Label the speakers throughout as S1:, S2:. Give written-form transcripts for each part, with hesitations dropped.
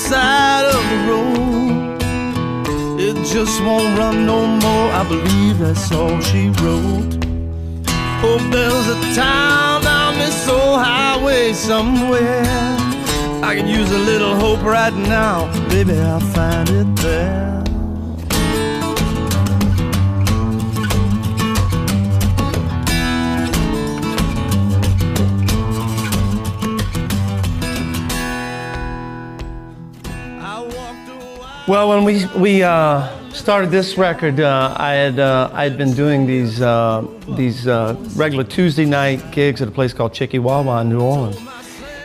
S1: side of the road. It just won't run no more, I believe that's all she wrote. Hope there's a town down this old highway somewhere. I could use a little hope right now, maybe I'll find it there. Well, when we started this record, I had been doing these regular Tuesday night gigs at a place called Chicky-Wawa in New Orleans,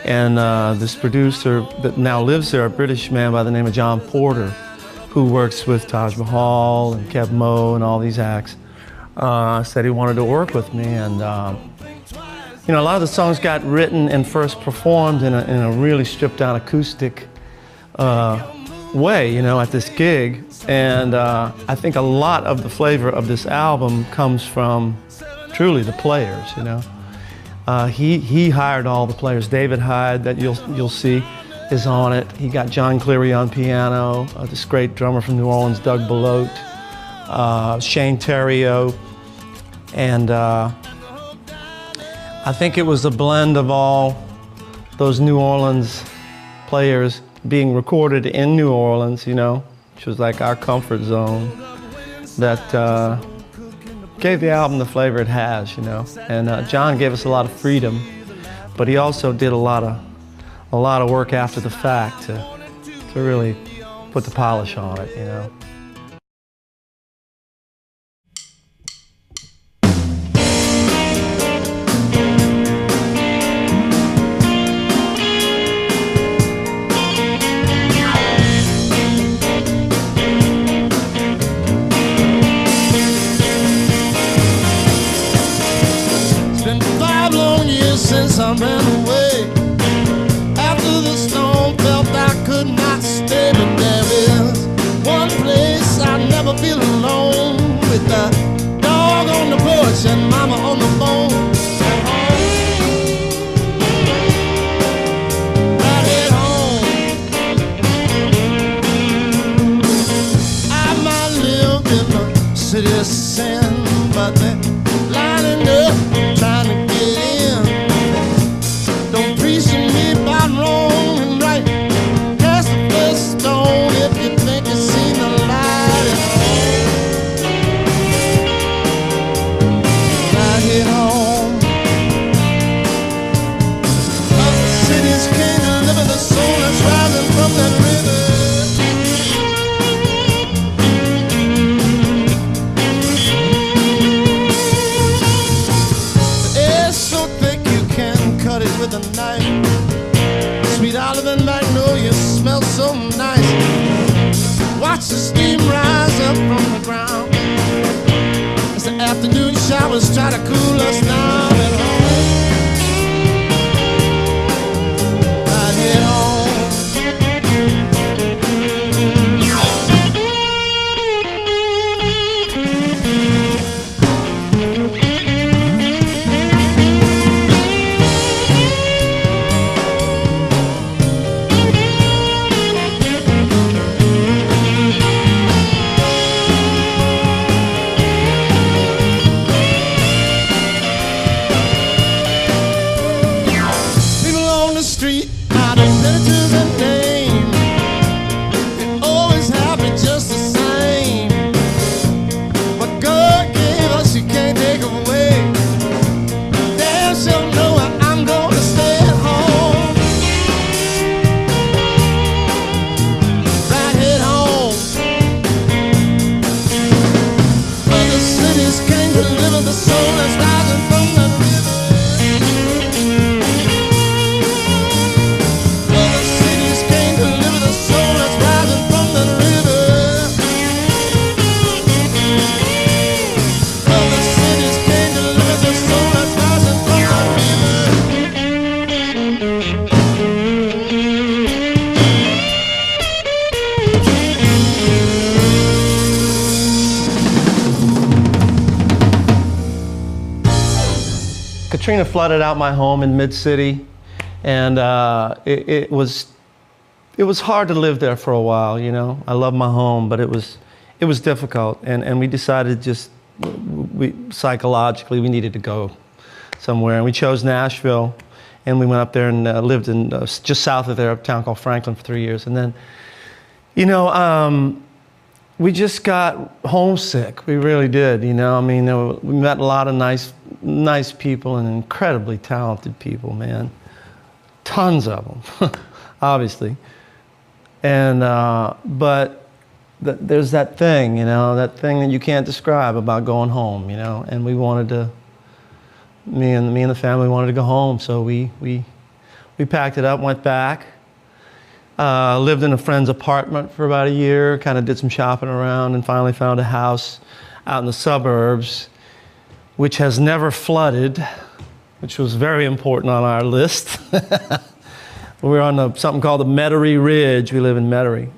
S1: and this producer that now lives there, a British man by the name of John Porter, who works with Taj Mahal and Kev Mo and all these acts, said he wanted to work with me, and you know, a lot of the songs got written and first performed in a really stripped down acoustic way, you know, at this gig, and I think a lot of the flavor of this album comes from truly the players, you know. He hired all the players. David Hyde, that you'll see, is on it. He got John Cleary on piano, this great drummer from New Orleans, Doug Belote, Shane Theriot, and I think it was a blend of all those New Orleans players being recorded in New Orleans, you know, which was like our comfort zone, that gave the album the flavor it has, you know. And John gave us a lot of freedom, but he also did a lot of work after the fact to really put the polish on it, you know. Since I ran away, after the storm, felt I could not stay. But there is one place I never feel alone, with the dog on the porch and mama on the phone. Right at home, I might live in the city of sin, but they're lining up trying to get in. Preaching me about wrong and right. Cast the first stone if you think you see the light at home. Right here home. Other cities can't deliver the soul that's rising from that river. The air's so thick you can cut it with a knife. Sweet olive and magnolia smell so nice. Watch the steam rise up from the ground as the afternoon showers try to cool us down at home. Right here home. Katrina flooded out my home in Mid-City, and it was it was hard to live there for a while, you know. I love my home, but it was difficult, and we decided just psychologically we needed to go somewhere, and we chose Nashville, and we went up there and lived in just south of there, a town called Franklin, for 3 years, and then, you know, we just got homesick. We really did, you know. I mean, we met a lot of nice people and incredibly talented people, man. Tons of them, obviously. And but there's that thing, you know, that thing that you can't describe about going home, you know. And we wanted to, me and the family wanted to go home, so we packed it up, went back, lived in a friend's apartment for about a year, kind of did some shopping around, and finally found a house out in the suburbs, which has never flooded, which was very important on our list. We're on something called the Metairie Ridge. We live in Metairie.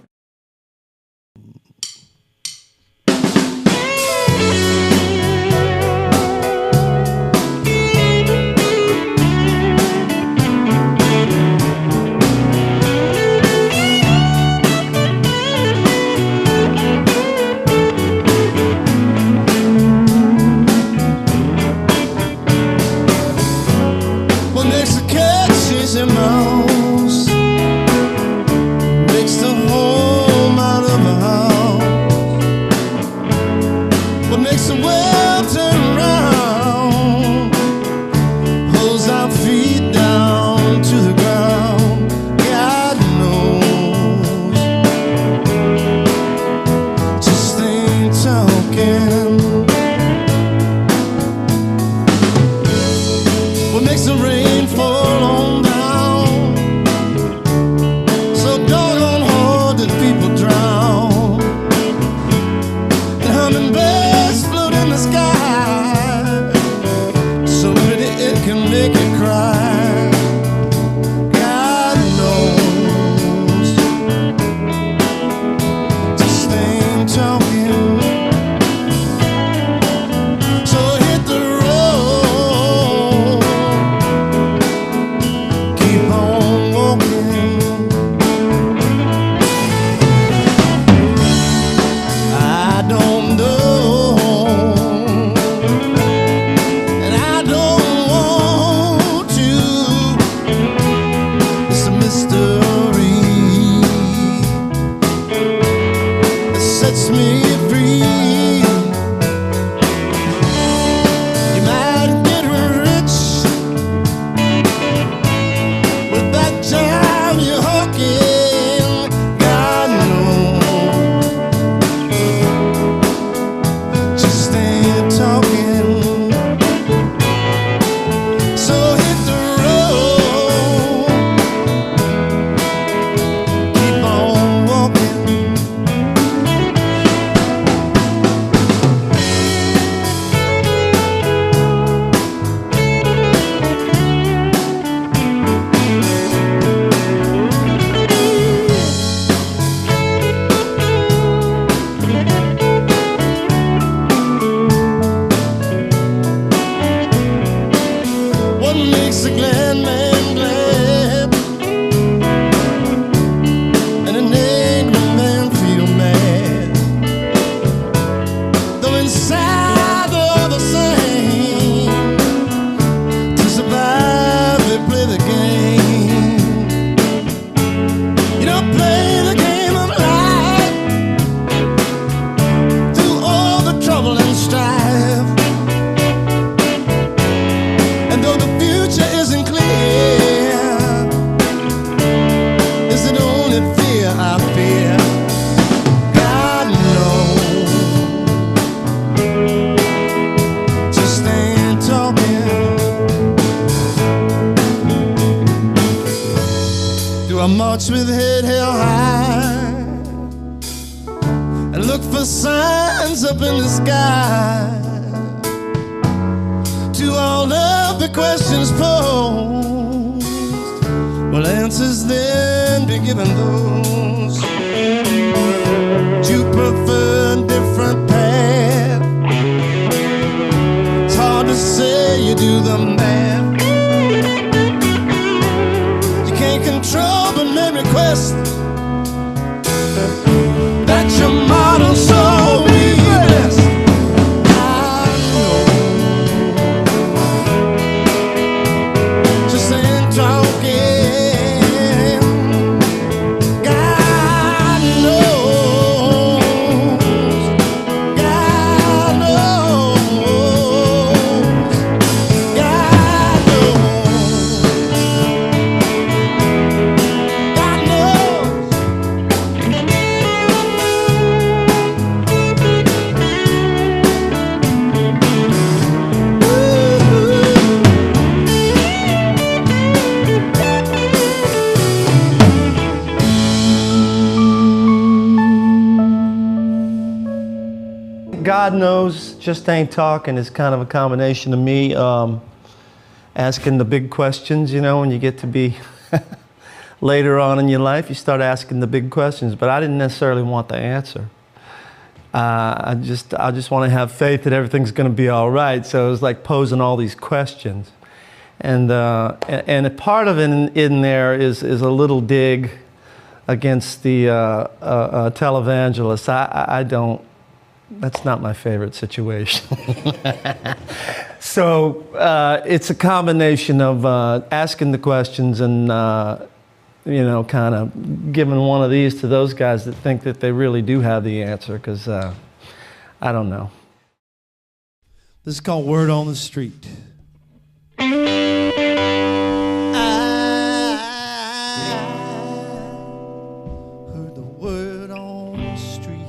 S2: I march with head held high and look for signs up in the sky. To all of the questions posed, will answers then be given those? You prefer a different path. It's hard to say you do the math. You can't control but make requests.
S1: God knows, just ain't talking is kind of a combination of me asking the big questions, you know, when you get to be later on in your life, you start asking the big questions, but I didn't necessarily want the answer. I just want to have faith that everything's going to be all right. So it was like posing all these questions. And a part of it in there is a little dig against the televangelists. I don't, that's not my favorite situation. So it's a combination of asking the questions and, you know, kind of giving one of these to those guys that think that they really do have the answer, because I don't know.
S2: This is called Word on the Street. I heard the word on the street.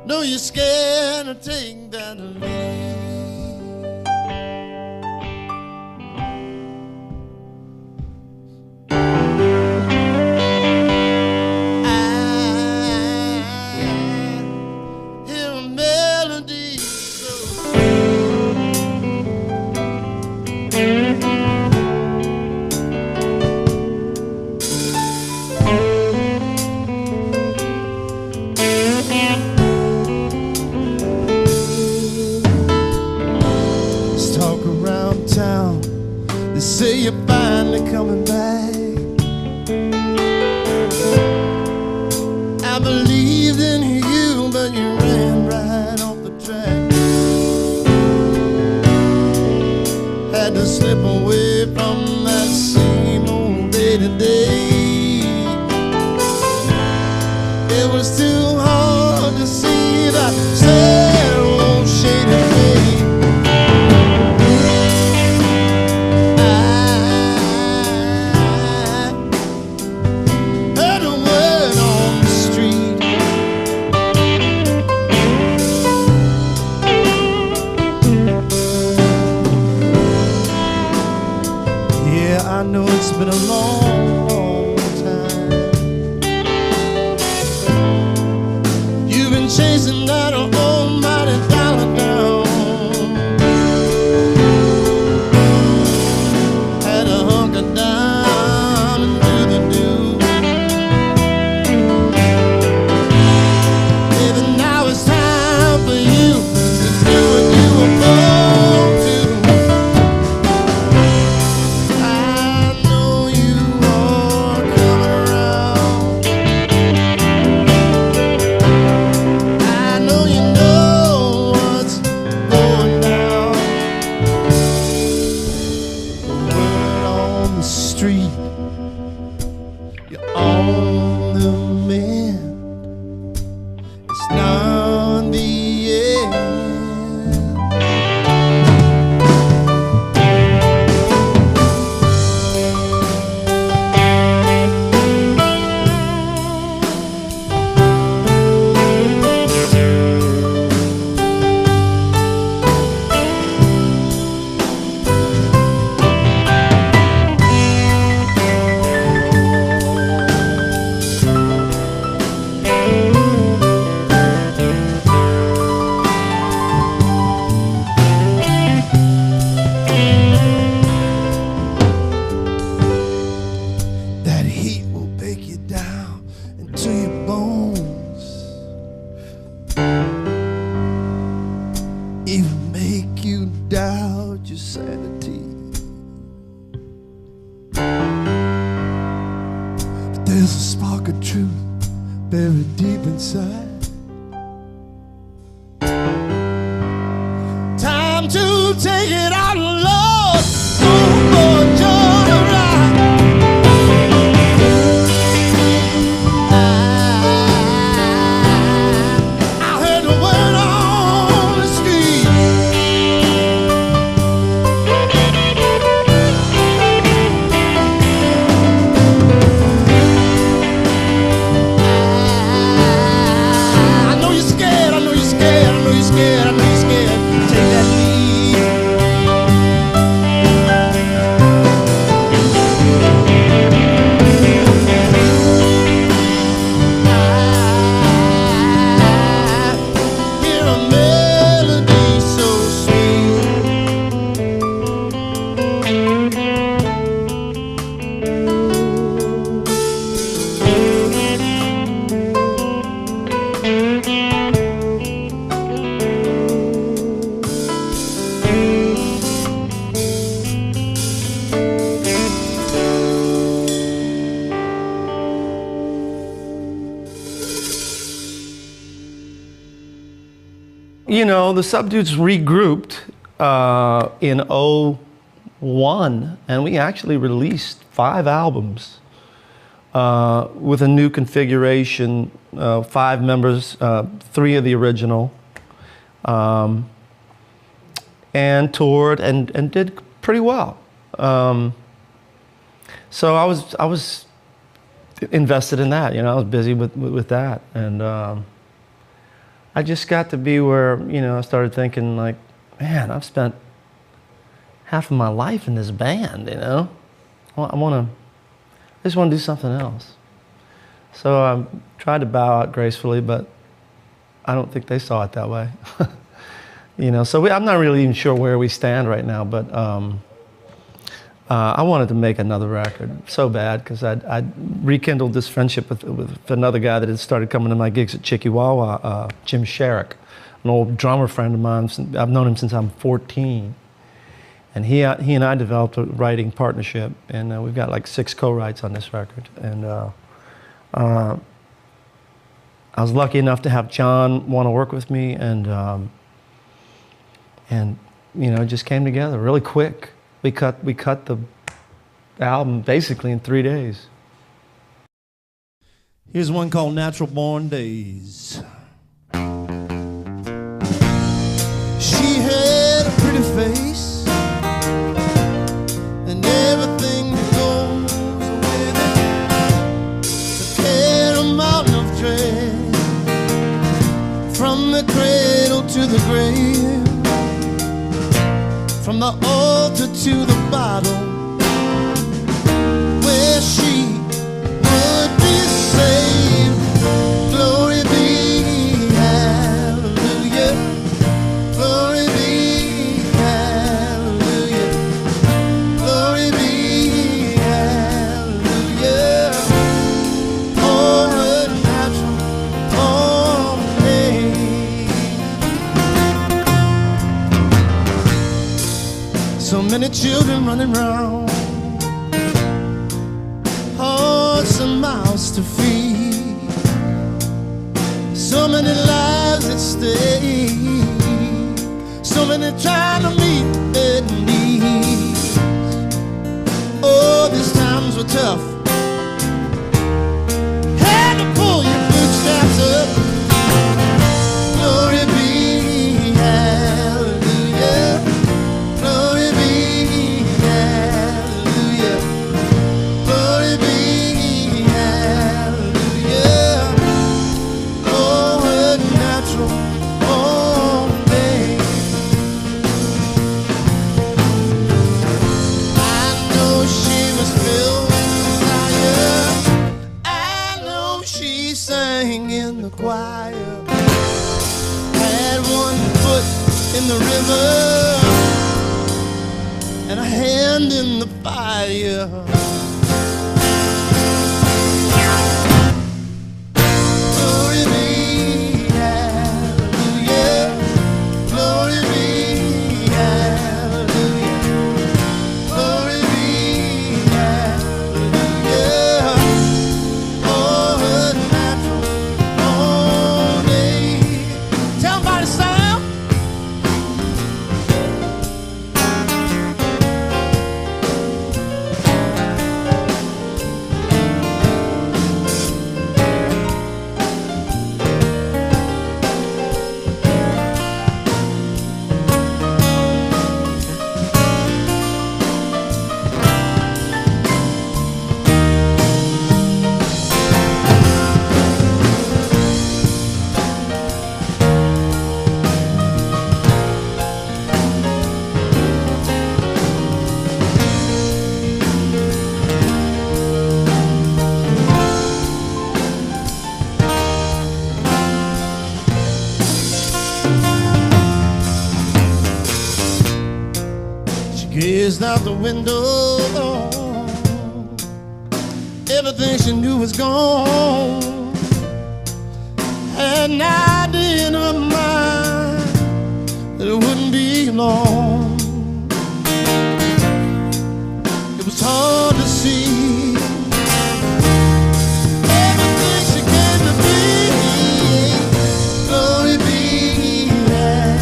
S2: Know you're scared to take that lead. I hear a melody so town. They say you're finally coming back. I believed in you, but you ran right off the track. Had to slip away from that same old day-to-day. It was too hard to see that sad old shady face. I know it's been a long, long time. You've been chasing that almighty dollar down. Had a hunker down and do the do. Maybe now it's time for you to do what you were born to. You're on the mend. It's not the end. To your bones, even make you doubt your sanity. But there's a spark of truth buried deep inside. Time to take it out, Lord. Go for a joyride. Scared, I know you're scared. Take that lead.
S1: you know, the Subdudes regrouped in '01, and we actually released 5 albums with a new configuration, 5 members, 3 of the original, and toured and did pretty well. So I was invested in that, you know, I was busy with that, and I just got to be where, you know, I started thinking like, man, I've spent half of my life in this band, you know. I just want to do something else. So I tried to bow out gracefully, but I don't think they saw it that way. You know, so I'm not really even sure where we stand right now, but I wanted to make another record so bad because I'd rekindled this friendship with another guy that had started coming to my gigs at Chikiwawa, Jim Sherrick, an old drummer friend of mine. I've known him since I'm 14. And he and I developed a writing partnership, and we've got like 6 co-writes on this record. And I was lucky enough to have John want to work with me, and you know, it just came together really quick. We cut the album basically in 3 days.
S2: Here's one called Natural Born Days. She had a pretty face, and everything that goes with it. To carry a mountain of dread from the cradle to the grave, from the altar to the bottle, where she would be saved. Glory be, hallelujah. Glory be, hallelujah. Glory be, hallelujah. For her natural born days. So many children running round, hearts and mouths to feed, so many lives at stake, so many trying to meet their needs. Oh, these times were tough, had to pull your bootstraps up. Glory be, hallelujah. Glory be, hallelujah. Glory be, hallelujah. Oh, her natural born days. I know she was filled with desire. I know she sang in the choir. Had one foot in the river and a hand in the fire. Glory be, hallelujah. Glory be, hallelujah. Glory be, hallelujah. Oh, her natural born days. Tell somebody, Sam. Gazed out the window, everything she knew was gone. Had an idea in her mind that it wouldn't be long. It was hard to see everything she came to be. Glory be, yeah.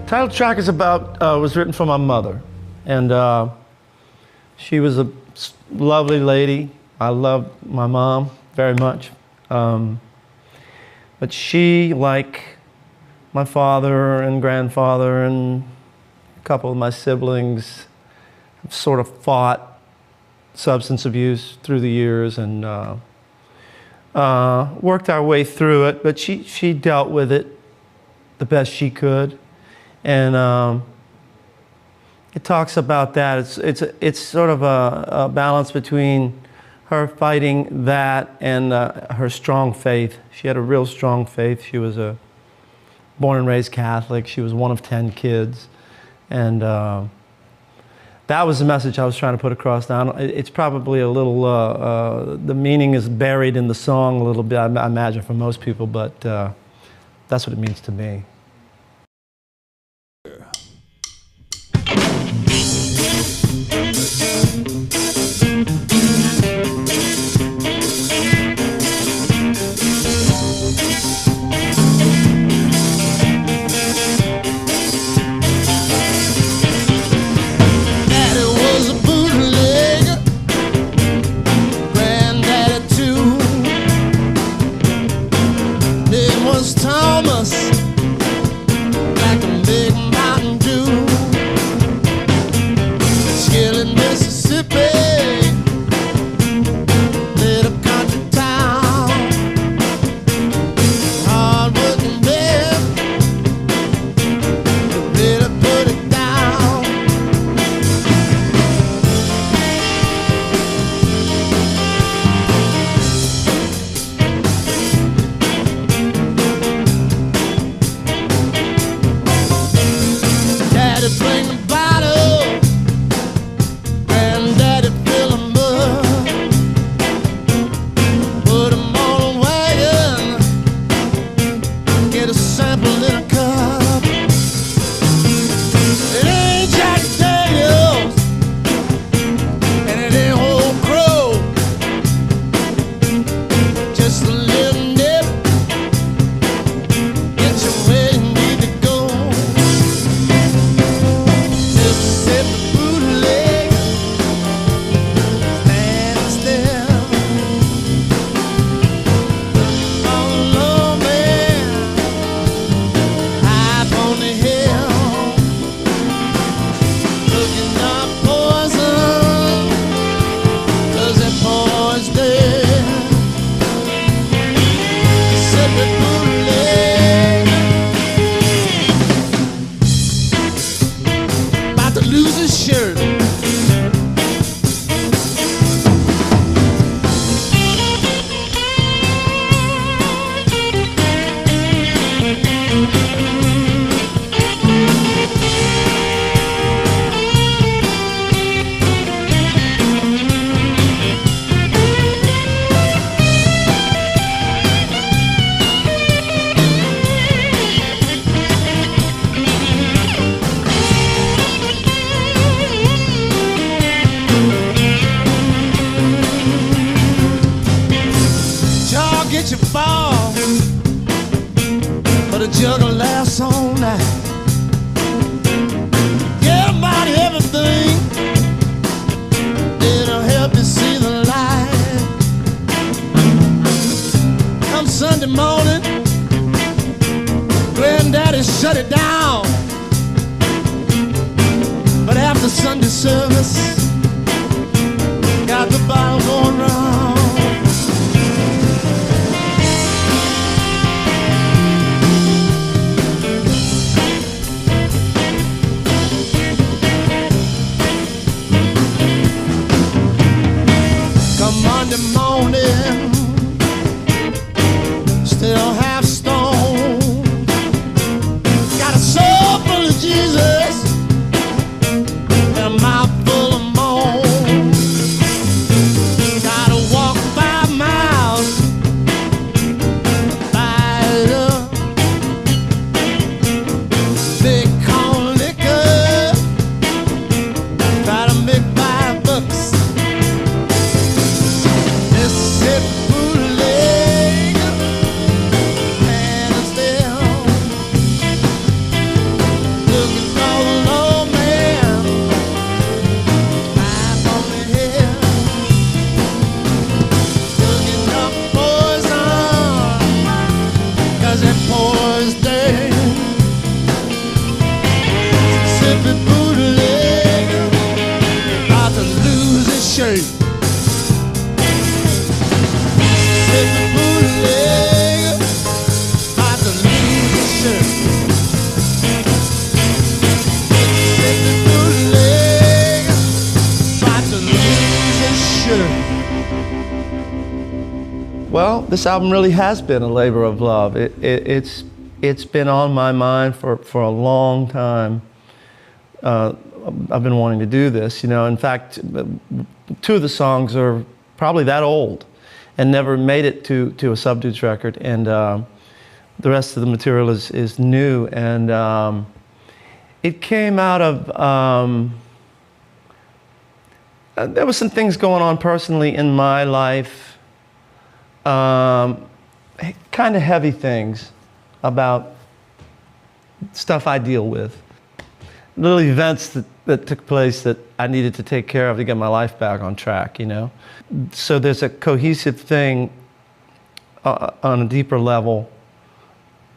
S1: Title track is about, was written for my mother. And she was a lovely lady. I loved my mom very much. But she, like my father and grandfather and a couple of my siblings, sort of fought substance abuse through the years and worked our way through it. But she dealt with it the best she could. And it talks about that. It's sort of a balance between her fighting that and her strong faith. She had a real strong faith. She was a born and raised Catholic. She was one of 10 kids. And that was the message I was trying to put across. Now, it's probably a little, the meaning is buried in the song a little bit, I imagine, for most people, but that's what it means to me.
S2: Mississippi say. Said the bootleg about to lose his shirt. Said the bootleg about to lose his shirt.
S1: Well, this album really has been a labor of love. It's been on my mind for a long time. I've been wanting to do this, you know. In fact, 2 of the songs are probably that old and never made it to a Subdudes record, and the rest of the material is new. And it came out of there was some things going on personally in my life, kind of heavy things about stuff I deal with. Little events that took place that I needed to take care of to get my life back on track, you know. So there's a cohesive thing on a deeper level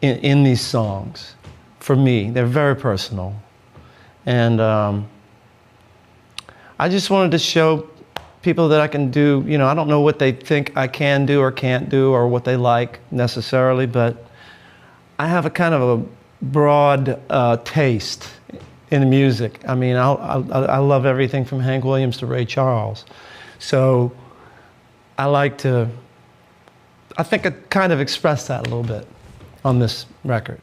S1: in these songs. For me, they're very personal. And I just wanted to show people that I can do, you know, I don't know what they think I can do or can't do or what they like necessarily, but I have a kind of a broad taste in music. I mean, I love everything from Hank Williams to Ray Charles. So I think I kind of expressed that a little bit on this record.